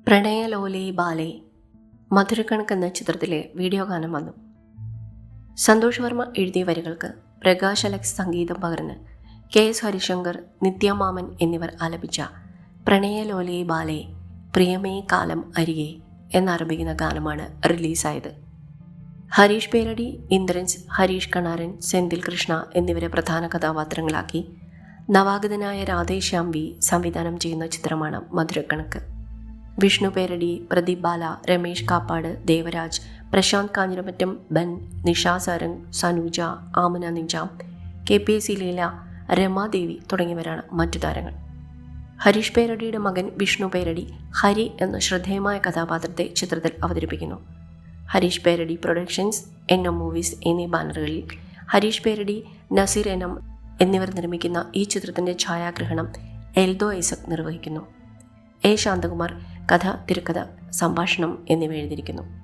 പ്രണയലോലേ ബാലേ മധുരക്കണക്ക് എന്ന ചിത്രത്തിലെ വീഡിയോ ഗാനം വന്നു. സന്തോഷ് വർമ്മ എഴുതിയ വരികൾക്ക് പ്രകാശ് അലക്സ് സംഗീതം പകർന്ന് KS ഹരിശങ്കർ, നിത്യമാമൻ എന്നിവർ ആലപിച്ച പ്രണയലോലേ ബാലേ പ്രിയമേ കാലം അരികെ എന്നാരംഭിക്കുന്ന ഗാനമാണ് റിലീസായത്. ഹരീഷ് പേരടി, ഇന്ദ്രൻസ്, ഹരീഷ് കണാരൻ, സെന്തിൽ കൃഷ്ണ എന്നിവരെ പ്രധാന കഥാപാത്രങ്ങളാക്കി നവാഗതനായ രാധേശ്യാം വി സംവിധാനം ചെയ്യുന്ന ചിത്രമാണ് മധുരക്കണക്ക്. വിഷ്ണു പേരടി, പ്രദീപ് ബാല, രമേഷ് കാപ്പാട്, ദേവരാജ്, പ്രശാന്ത് കാഞ്ഞിരമറ്റം, ബൻ, നിഷ സാരംഗ്, സനൂജ, ആമന നിജാം, KPSC ലീല, രമാദേവി തുടങ്ങിയവരാണ് മറ്റു താരങ്ങൾ. ഹരീഷ് പേരടിയുടെ മകൻ വിഷ്ണു പേരടി ഹരി എന്ന ശ്രദ്ധേയമായ കഥാപാത്രത്തെ ചിത്രത്തിൽ അവതരിപ്പിക്കുന്നു. Harish Peradi productions, NM movies എന്നീ ബാനറുകളിൽ ഹരീഷ് പേരടി, നസീർ NM എന്നിവർ നിർമ്മിക്കുന്ന ഈ ചിത്രത്തിൻ്റെ ഛായാഗ്രഹണം എൽദോ ഐസക് നിർവഹിക്കുന്നു. A. ശാന്തകുമാർ കഥ, തിരക്കഥ, സംഭാഷണം എന്നിവ എഴുതിയിരിക്കുന്നു.